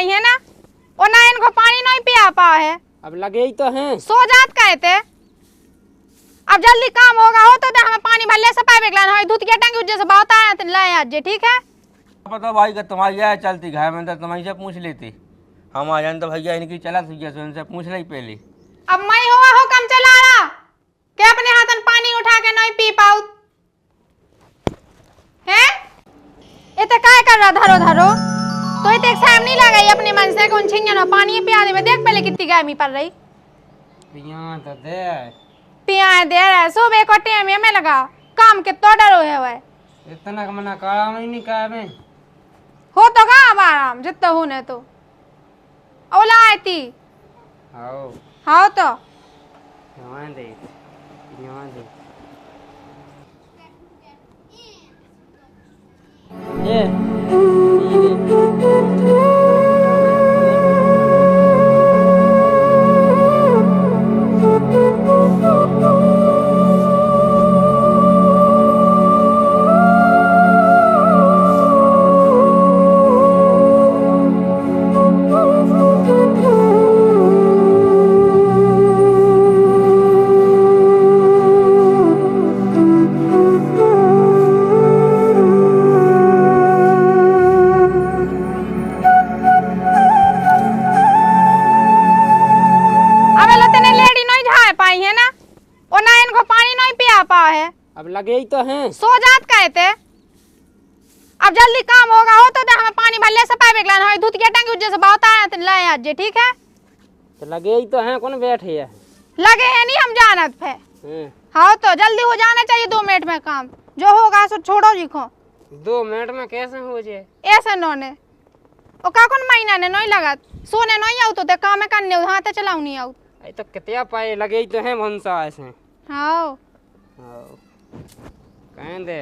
पाई है ना, और ना इनको पानी नहीं पिया पा है। अब लगे ही तो हैं। सो जात कहते अब जल्दी काम होगा हो तो हमें पानी भरले से पाइप लाना है, दूध के टंकी उज्जे से बहुत आया तो लाए आज जी। ठीक है पता भाई का तुम्हारी आया चलती घर में तो तुम्हारी से पूछ लेती, हम आ जाए तो भैया इनकी चला सुइया से उनसे पूछ रही पहले। अब मैं हुआ हो कम चला रहा के अपने हाथन पानी उठा के नहीं पी पाऊ है। इते काय कर रहा धरो धरो तो इते एक्साम नहीं लगाई अपने मन से कौन छिंगन पानी पिया दे। देख पहले कितनी गर्मी पड़ रही। पिया तो दे पिया दे रहा सुबह को टाइम में लगा काम के तो डरो है वह इतना का मना करा नहीं कहा मैं हो तो का अब आराम जितना होने तो ओला आती आओ हाँ तो यहाँ दे अब लगे ही तो हैं। सो जात कहते अब जल्दी काम होगा हो तो हमें पानी भरले से पाइप लाना है, दूध के टंकी उज्जे से बहुत आया तो लाए आज जी। ठीक है तो लगे ही तो हैं, कौन बैठे है लगे हैं नहीं हम जानत पे। हाँ तो जल्दी हो जाना चाहिए 2 मिनट में काम जो होगा सो छोड़ो लिखो। 2 मिनट में कैसे हो जाए ऐसे नोने ओ का कौन महीना ने नहीं लगा सोने नहीं आऊ तो काम करने हाथ चलाऊ नहीं आऊ तो कितना पाए लगे ही तो हैं भंसा ऐसे। हाँ कहें दे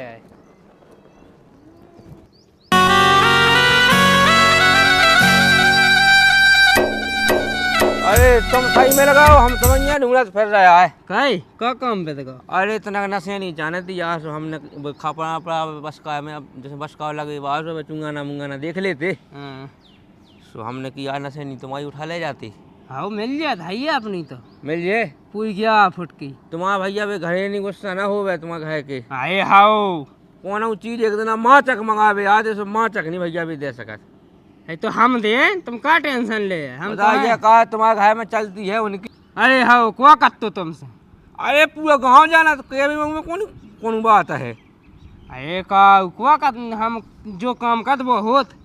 अरे तुम सही में लगाओ, हम समझिए ढूंढा फिर रहा है कहीं का काम पे देखो। अरे इतना नशे नहीं जाने थी यार, तो हमने खापड़ा पड़ा बस का में अब जैसे बस का लगे बाहर से चुंगाना मुंगाना देख लेते तो हमने किया नशे नहीं तुम्हारी उठा ले जाती। हाँ मिल जाए भैया अपनी तो मिल जाए पूरी क्या फुटकी तुम्हारा भैया वे घरे नहीं गुस्सा ना हो तुम्हारे घर के। आए हाओ कौन चीज एक दिन माँ चक मंगावे आज माँ चक नहीं भैया भी दे सकत है तो हम दे तुम का टेंशन ले हम तो कहा तुम्हारे घर में चलती है उनकी। अरे हाँ क्या कत्तो तुमसे अरे पूरा गाँव जाना तो के में कौन कौन बात है। अरे का क्या कत हम जो काम कर वो होत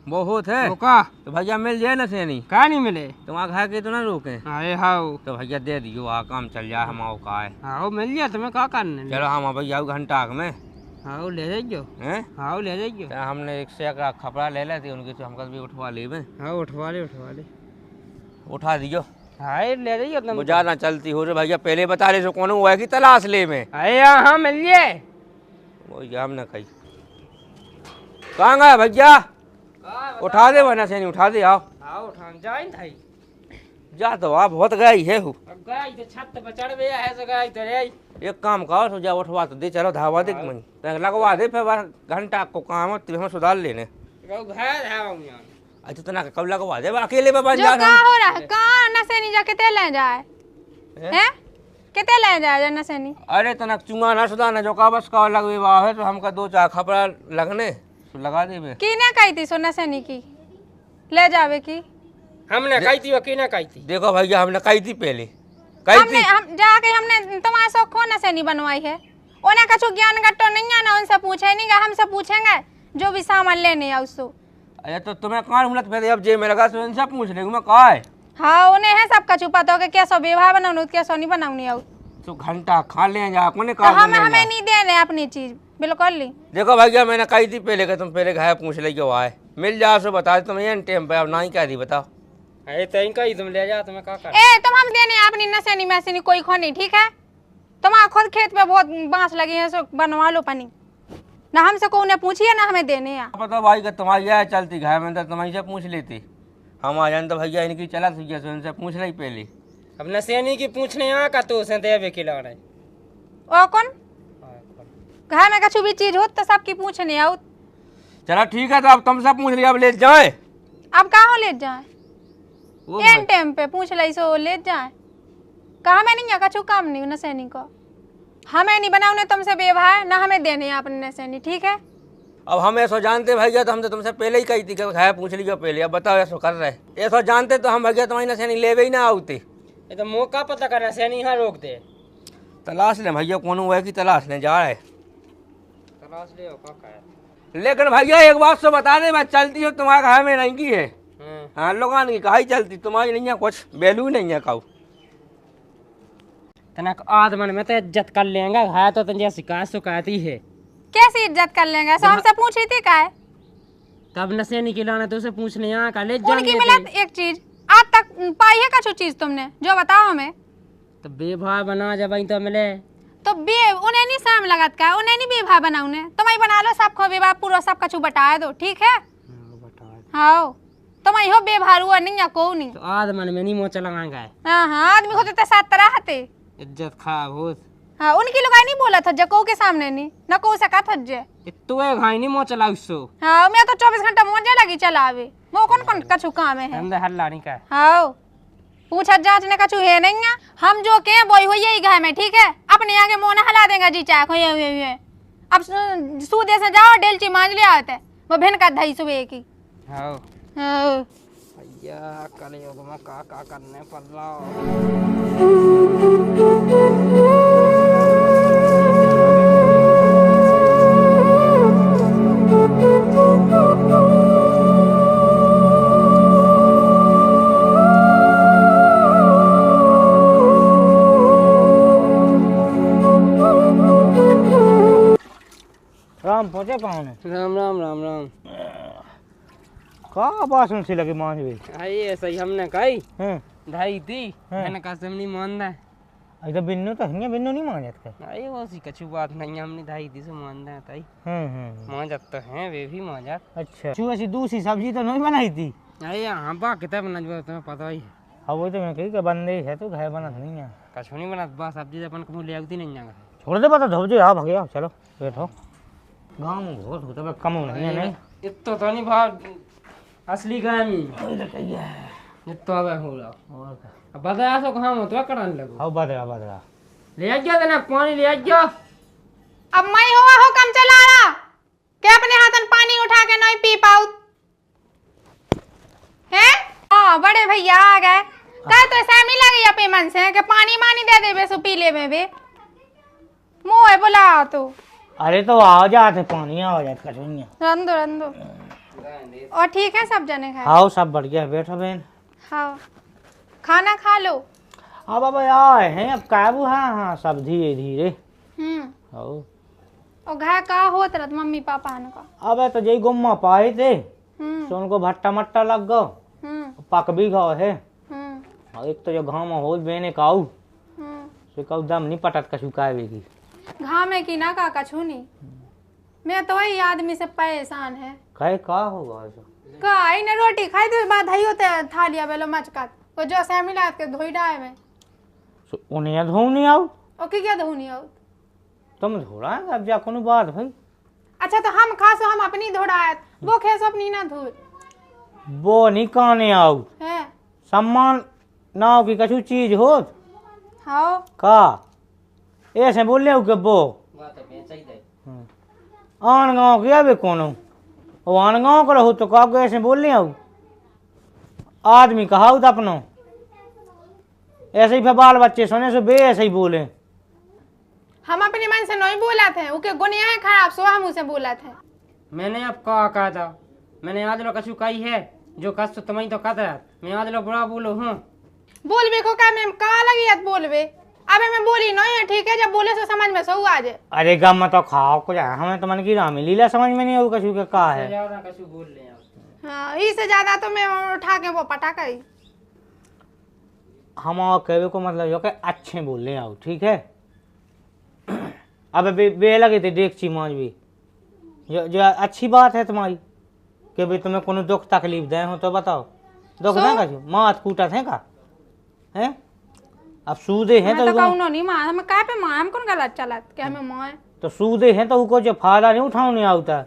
बहुत है वो का तो भैया मिल जाए ना से नहीं का नहीं मिले तुम्हारे घर के तो ना रोके। अरे हाँ तो भैया दे दियो वहाँ काम चल जाए हम का है। हाँ मिल जाए तुम्हें का करने चलो हम भैया घंटा में हाँ ले जाइयो हैं हाँ ले जाइयो। हमने एक से का कपड़ा ले लेते उनके तो हमका भी उठवा ले हाँ उठवा ले उठा दियो। हाँ ले जाइयो तुम ज्यादा चलती हो रे भैया पहले बता रहे कौन हुआ की तलाश ले में। अरे हाँ मिल जाए वो हमने कही कहाँ गया भैया उठा दे वरना से नहीं उठा दे आओ। हाँ उठा जाए भाई जा तो आप बहुत गई है हूँ गई तो छत पर चढ़ गया है तो गई तो रे एक काम करो तो जा उठवा तो दे चलो धावा दे मन लगवा दे फिर घंटा को काम है सुधार लेने। अच्छा तो ना कब लगवा दे अकेले में बन जो का हो रहा है कहाँ नशे नहीं जाके ते ले जाए हैं किते ले जाए नशे नहीं। अरे तना चुंगा ना सुधारना जो का बस का लगवे है तो हमका 2-4 खपड़ा लगने तो लगा दे की ना कही थी सो नशे नहीं की ले जावे की हमने कही थी की ना कही थी। देखो भैया हमने कही थी पहले कही थी हम जाके हमने तुम्हारा शौक कौन नशे नहीं बनवाई है उन्हें कछु ज्ञान गट्टो नहीं है ना उनसे पूछे नहीं हमसे पूछेंगे जो भी सामान लेने है उसको। अरे तो तुम्हें कहाँ उमलत फिर अब जे में लगा तो इनसे पूछ ले मैं कहा है। हाँ उन्हें है सब कछु पता हो कि कैसो व्यवहार बनाऊँ कैसो नहीं बनाऊनी आऊ तो घंटा खा ले जा कोने तो हमें नहीं देने अपनी चीज बिल्कुल नहीं। देखो भैया मैंने कही थी पहले कि तुम पहले घर पूछ ले क्यों आए मिल जाओ सो बता तुम ये टाइम पे अब ना ही क्या दी बताओ। अरे तो इनका ही तुम ले जा तुम्हें का कर ए तुम हम देने अपनी नशेनी मैसेनी कोई खो नहीं ठीक है। तुम्हारा खुद खेत पे बहुत बांस लगी है सो बनवा लो पानी ना हमसे को उन्हें पूछिए ना हमें देने हैं। पता भाई कि तुम्हारी यह चलती घर में तो तुम्हारी से पूछ लेती हम आ जाए तो भैया इनकी चला सुइया से उनसे पूछ रही पहले। अब नशेनी की पूछने यहाँ का तो उसे देवे खिला रहे ओ कौन घर में कछु भी चीज हो तो सबकी पूछने आओ। चलो ठीक है तो अब तुमसे पूछ लिया अब ले जाए अब कहाँ ले जाए वो एन टाइम पे पूछ ली सो ले जाए कहा मैं नहीं कछु काम नहीं न सैनी को हमें नहीं बनाऊने तुमसे व्यवहार ना हमें देने अपने न सैनी ठीक है। अब हम ऐसा जानते भैया तो हम तो तुमसे पहले ही कही थी कि है पूछ लियो पहले। अब बताओ ऐसा कर रहे ऐसा जानते तो हम भैया तुम्हारी नशे नहीं ले ही ना आते। ये तो मौका पता करना से नहीं यहाँ रोक दे। तलाश ले भैया कौन हुआ है कि तलाश ले जा रहे। तलाश ले काका है। लेकिन भैया एक बात तो बता दे मैं चलती हूँ तुम्हारे घर में नहीं की है। हाँ लोगों की कहा चलती तुम्हारी नहीं है कुछ वैल्यू नहीं है कहू। तनक आदमन में तो इज्जत कर लेंगे है तो तुझे शिकायत शिकायत ही है। कैसी इज्जत कर लेंगे सो हमसे पूछी थी का है तब नशे नहीं खिलाना तो उसे पूछने यहाँ का ले उनकी मिलत एक चीज आज तक पाई है कछु चीज तुमने जो बताओ हमें। तो बेभाव बना जब तो मिले तो बे उन्हें नहीं शाम लगत का उन्हें नहीं बेभा बनाऊने तुम ही बना लो सबको बेभा पूरा सब कछु बता दो ठीक है। हाँ तुम ही हो बेभारू नहीं या को नहीं तो आदमन में नहीं मोचा लगाएंगे। हाँ हाँ आदमी होते तो सात तरह हते इज्जत खराब हो। हाँ उनकी लोग नहीं बोला था जको के सामने नहीं न को सका था जे तू है भाई नहीं मोचा लाग सो। हाँ मैं तो 24 घंटा मौजे लगी चलावे वो कौन कौन कछु काम है। अंदर हल्ला नहीं का। हाँ पूछा जांच ने कछु है नहीं है हम जो के बोई हो यही घर में ठीक है अपने आगे मोना हला देंगे जी चाक हुए अब सूदे से जाओ डेलची मांझ ले आते वो भिन का धई सुबह की। हाँ हाँ भैया कल योग में का करने पड़ रहा। राम पहुंचे पाहुने। राम राम राम राम। का बासन सी लगे मांझ भी आई ऐसा ही हमने कही हैं ढाई थी हाँ। मैंने कहा नहीं मान रहा। इधर बिन्नू तो हन्या बिन्नू नहीं मांझत के। आई वो सी कछु बात नहीं हमने ढाई थी से मान रहा ताई मांझत तो हैं वे भी मांझत। अच्छा तू ऐसी दूसरी सब्जी तो नहीं बनाई थी। आई हाँ बा कितना बना जो तुम्हें पता ही है। हाँ वो तो मैं कही कि बंदे है तो घर बना नहीं है। कछु नहीं बना बा सब्जी अपन को ले आती नहीं जाएगा। छोड़ दे पता धो जो आ भगया चलो बैठो गाँव में बहुत होता है कम नहीं है नहीं इतना तो नहीं भाव असली गामी इतना अब हो रहा। अब बताया सो कहाँ तो कराने लगो। हाँ बदला ले आ गया ना पानी ले आ गया। अब मैं हुआ हो कम चला रहा के अपने हाथन पानी उठा के नहीं पी पाऊ हैं। हाँ बड़े भैया आ गए कह तो सैमी लगी अपने मन से कि पानी मानी दे दे सो पी ले में बे मुँह बुला तो। अरे तो आ जाते पानी आ जाते कटोनिया रंदो और ठीक है सब जने खाए। हाँ सब बढ़िया है बैठो बहन। हाँ खाना खा लो। हाँ बाबा आए हैं अब काबू हाँ सब धीरे धीरे। हाँ और घर का होत रहा मम्मी पापा ने का अब तो जय गुम्मा पाए थे तो उनको भट्टा मट्टा लग गो पक भी गो है। और एक तो जो गाँव में हो बेने काऊ तो कऊ दम नहीं पटत कछु कावेगी घाम में की ना का कछु नहीं मैं तो वही आदमी से परेशान है। कहे का होगा का इने रोटी खाई तो बात हई होते थालिया बेलो मचकात वो जो से मिला के धोई डाए में उन्हें धो नहीं आओ ओ की क्या धोनी हो तुम धोड़ा है अब जा कोनो बात भाई। अच्छा तो हम खासो हम अपनी धोड़ायत वो खेसो अपनी ना धो वो नहीं काने आओ है सम्मान नाव की कछु चीज हो हाँ का ऐसे बोले हो के वो आन गाँव के अबे कोनो वो आन गाँव का रहो तो का ऐसे बोले हो आदमी कहा तो अपनो ऐसे ही फिर बाल बच्चे सुने सो बे ऐसे ही बोले। हम अपने मन से नहीं बोला थे उके गुनिया है खराब सो हम उसे बोला थे। मैंने अब कहा था मैंने आज लो कछु कही है जो कस तो तुम्हें तो कह मैं आज लो बुरा बोलो हूँ बोलबे को का मैं का लगी बोलबे अबे मैं बोली नहीं है ठीक है जब बोले सो समझ में सो आ जाए। अरे गम में तो खाओ को जाए हमें तो मन की रामी लीला समझ में नहीं हो कछु के का है। ज्यादा कछु बोल ले हाँ इससे ज्यादा तो मैं उठा के वो पटाखा ही हम और कहवे को मतलब जो कि अच्छे बोल आओ ठीक है। अब बे लगे थे देख मांझ भी जो अच्छी बात है तुम्हारी कि भाई तुम्हें कोनो दुख तकलीफ दे हो तो बताओ दुख देगा जो मात कूटा थे का हैं अब सूदे हैं तो कहूं नहीं मां हम का पे मां हम कौन गलत चलत के हमें मां तो सूदे हैं तो उनको जो फायदा नहीं उठाओ नहीं आता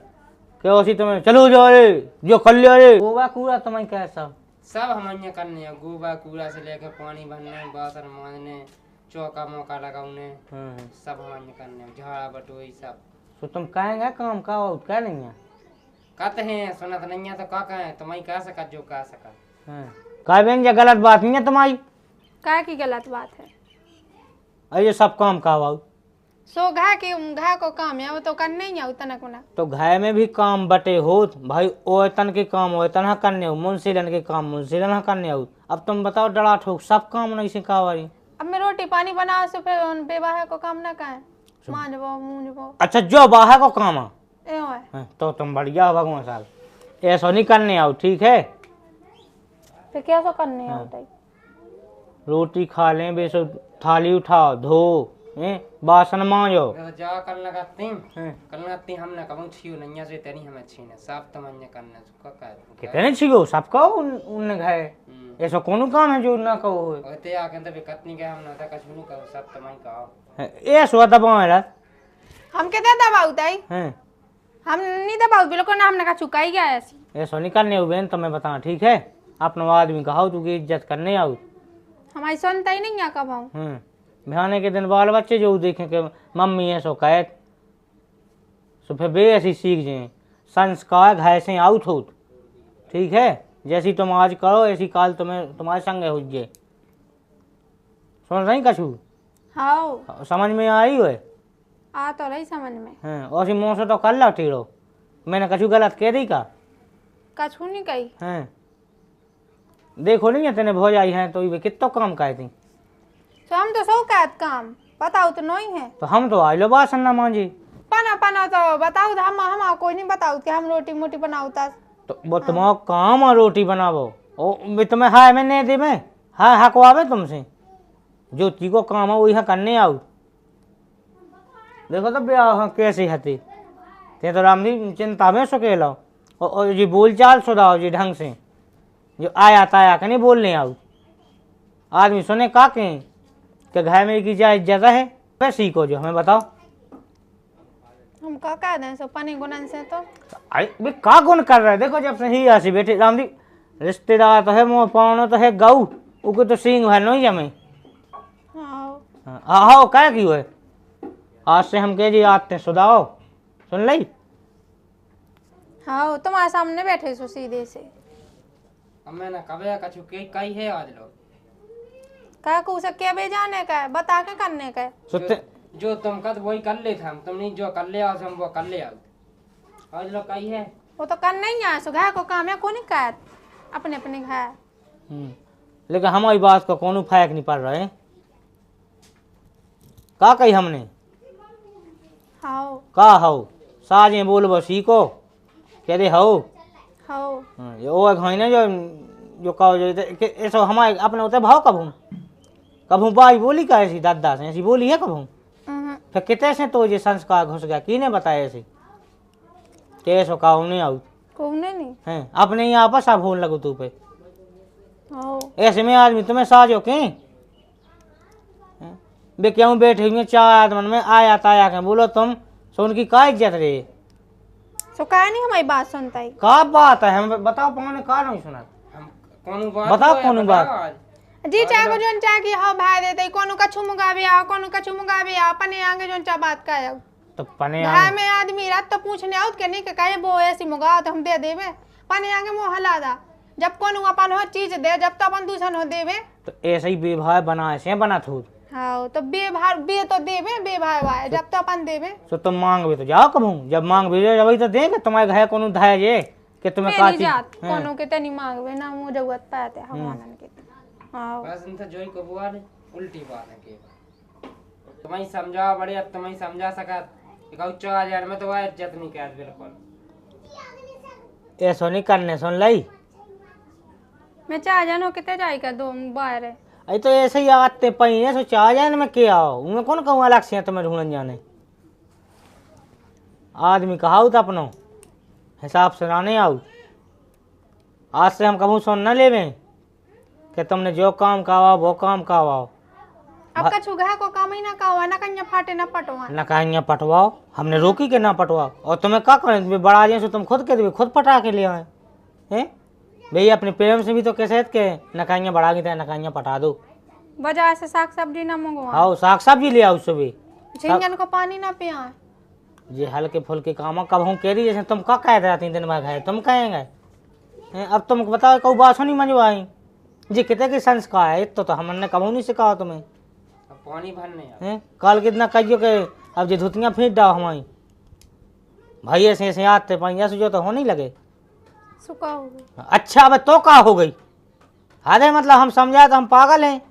क्या उसी तुम्हें चलो जाओ रे जो कर लिया रे गोवा कूड़ा तुम्हें कैसा सब हम यहाँ करने हैं, गोबर कूड़ा से लेकर पानी भरने, बासन मांजने, चौका मौका लगाने, सब हम यहाँ करने हैं, झाड़ा बटोई सब। तो तुम कहेंगे काम का और क्या नहीं है कहते हैं सुनत नहीं है तो का कहें, तुम्हें कह सका जो कह सका। कह बेन ये गलत बात नहीं है तुम्हारी का की गलत बात है? अरे सब काम का आओ सो घा को काम है वो तो करने ही है तनक ना। तो घर में भी काम बटे हो भाई, ओतन के काम ओतन करने हो, मुंशीलन के काम मुंशीलन करने हो। अब तुम बताओ डरा ठोक सब काम नहीं सिखा वाली। अब मैं रोटी पानी बना से फिर बेवाह को काम ना कहे, मांजबो मूंजबो। अच्छा जो बाहर को काम है एहो है तो तुम बढ़िया हो भगवान साल ऐसा नहीं करने आओ, ठीक है? फिर कैसे करने है बताइए? रोटी खा लें बेसो, थाली उठाओ धो बासन मांजो। जा कर लगाती हमने कबू छियो नहीं से तेरी हमें छीने सब तुम अन्य करने का कितने छियो सबका उन घाय ऐसा कौन काम है जो ना कहो होते आके तो कतनी के हम ना कुछ नहीं कहो, सब तुम्हें कहो ए सो दबाओ हम कितना दबाऊ ताई? हम नहीं दबाऊ बिल्कुल ना, हमने का चुकाई गया ऐसी। ऐसा नहीं करने हो बहन, तुम्हें बताना ठीक है? अपना आदमी कहा तू की इज्जत करने आओ, हमारी सुनता ही नहीं है कब आऊँ। बिहाने के दिन बाल बच्चे जो देखें कि मम्मी ऐसो कहे तो फिर बे ऐसी सीख जाए। संस्कार घर से आउट हो, ठीक है? जैसी तुम आज करो ऐसी काल तुम्हें तुम्हारे संग हो जाए। सुन रही कछू? हाँ समझ में आई हो? आ तो रही समझ में। और सी मुँह से तो कर ला टीरो, मैंने कछू गलत कह दी का? कछू नहीं कही। देखो नहीं है तेने भोज आई है तो कितना काम कहे थी। तो हम तो सौ कहत काम बताओ तो नहीं है। तो हम तो आज लो बासन ना मांझी पना पना तो बताओ तो हम कोई नहीं बताओ कि हम रोटी मोटी बनाओता। तो वो तुम्हारा काम है रोटी बनावो, ओ तुम्हें हाय में नहीं दे में हाँ हकवावे तुमसे जो ती को काम है वही करने आओ। देखो तो ब्याह कैसी हती ते तो राम जी चिंता में सुके लो और जी बोल चाल सुधाओ जी ढंग से, जो आया ताया के नहीं बोलने आओ। आदमी सुने का के घर में की क्या इज्जत है वह सीखो जो हमें बताओ। हम का कह दें सो पानी गुनन से तो वे का गुण कर रहे? देखो जब से ही आसी बेटे राम जी रिश्तेदार तो है मोह पावनो तो है गऊ उको तो सिंह भर नहीं जमे। हाँ क्या की है आज से हम कह जी आते सुधाओ, सुन ली? हाँ तुम्हारे सामने बैठे सो सीधे से। अब मैंने कबे कछु के कही है आज लोग का को उसे क्या बेजाने का है बता के करने का है। जो तुम कद वही कर ले था, तुम नहीं जो कर ले आओ हम वो कर ले आओ। आज लोग कही है वो तो कर नहीं है सो घर को काम है को नहीं कर अपने अपने घर। लेकिन हमारी बात का कौन फर्क नहीं पड़ रहा है। का कही हमने? हाँ का हो साजे बोलबो सीखो कह दे हो हाँ ये वो घाई ना जो कहो जो ऐसा हमारे अपने होते भाव कभू बाई बोली का ऐसी दादा से ऐसी बोली है कभू? फिर कितने से तो ये संस्कार घुस गया की ने बताया ऐसे कैसो काऊ नहीं आऊ कौने नहीं हैं अपने ही आपस आप होने लगो तू पे। हाँ ऐसे में आदमी तुम्हें साजो के बे क्यों बैठे हुए चार आदमन में आया ताया के बोलो तुम सो उनकी का इज्जत रे? सो का नहीं हमारी बात सुनता ही का बात है हम बताओ पाने का नहीं सुना हम कौन बात बताओ कौन बात जी चाहे को जोन चाहे कि हाँ भाई देते कोनो कछु मुगावे आओ कोनो कछु मुगावे आओ अपने आगे जोन चा बात का आओ तो पने घर में आदमी रात तो पूछने आओ के नहीं के कहे वो ऐसी मुगाओ तो हम दे देवे पने आगे मुंह हला दा जब कोनो अपन हो चीज दे जब तो अपन दूसर हो देवे तो ऐसे ही बेभाव बना ऐसे बना थू। हाँ तो बेभार बे तो देवे बेभार वाय जब तो अपन देवे तो तुम मांग भी तो जाओ कभू जब मांग भी जब तो देंगे तुम्हारे घर कोनो धाय जे कि तुम्हें का मेरी चीज जात कोनो के तनी मांगवे ना मुंह जगत पाते हम आनन के हाँ बस इनसे जोई को बुआ ने उल्टी बात है के तुम्हें समझा बड़े अब तुम्हें समझा सका कि 4000 में तो वह इज्जत नहीं कर बिल्कुल ऐसा नहीं करने सुन लाई। मैं चाह जानो कितने जाएगा दो बाहर है अरे तो ऐसे ही आते पई है सो चाह जाए में क्या आओ उनमें कौन कहूँ अलग से तुम्हें ढूंढन जाने। आदमी कहा तो अपनो हिसाब से ना नहीं आओ। आज से हम कभू सुन न लेवे कि तुमने जो काम कावा वो काम कावाओ अब कछु घा को काम ही ना का ना कन्या फाटे ना पटवा ना कहीं पटवाओ, हमने रोकी के ना पटवाओ। और तुम्हें क्या करें, तुम्हें बड़ा आदमी से तुम खुद के खुद पटा के ले आए हैं भैया। अपने प्रेम से भी तो कैसे के ना कहीं बढ़ा के ना कहीं पटा दो। बाजार से साग सब्जी ना मंगवा, हाँ साग सब्जी ले आओ सुबह। झिंगन को पानी ना पिया। ये हल्के फुल्के काम कब हूँ कह रही जैसे तुम क्या कह रहे 3 दिन में गए, तुम कहेंगे अब तुम बताओ कऊ बात नहीं मंजवाई जी कितने के संस्कार है तो हमने कबू नहीं सिखाओ तुम्हें। अब पानी भरने हैं कल कितना कहियो के अब जो धुतियाँ फेंक डाओ हमारी भाई ऐसे याद थे पाई ऐसे जो तो होने लगे सुखा हो गई। अच्छा अब तो का हो गई, अरे मतलब हम समझाए तो हम पागल हैं।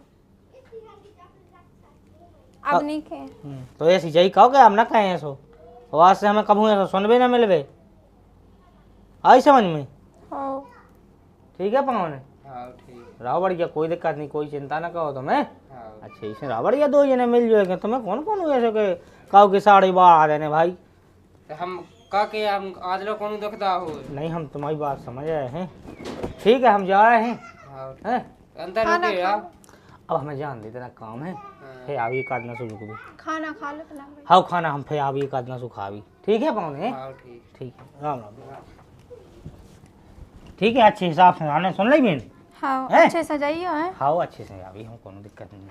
अब नहीं खे तो ऐसी यही कहोगे हम ना कहें ऐसो, आज से हमें कबू ऐसा सुनबे ना मिलबे, आई समझ में। हो ठीक है पाओ ने हाँ ठीक। राव बढ़िया, कोई दिक्कत नहीं, कोई चिंता ना करो तुम्हें। हाँ अच्छा इसे राव बढ़िया 2 जने मिल जाएंगे। तुम्हें कौन कौन हुए ऐसे के कहो कि 12:30 आ देने भाई। तो हम का के हम आज लोग कौन दुखदा हो। नहीं हम तुम्हारी बात समझ रहे हैं, ठीक है हम जा रहे हैं। हाँ हैं अंदर रुके आप। अब हमें जान दे, तेरा काम है फिर आवी काटना शुरू करो। खाना खा लो ना भाई। हाँ खाना हम फिर आवी काटना सुखा भी। ठीक है पाओ ने, हाँ ठीक। ठीक है राम राम। ठीक है अच्छे हिसाब से आने सुन ली बहन। हाँ हैं? अच्छे से जाइए हैं। हाँ अच्छे से अभी हम कोनो दिक्कत नहीं है।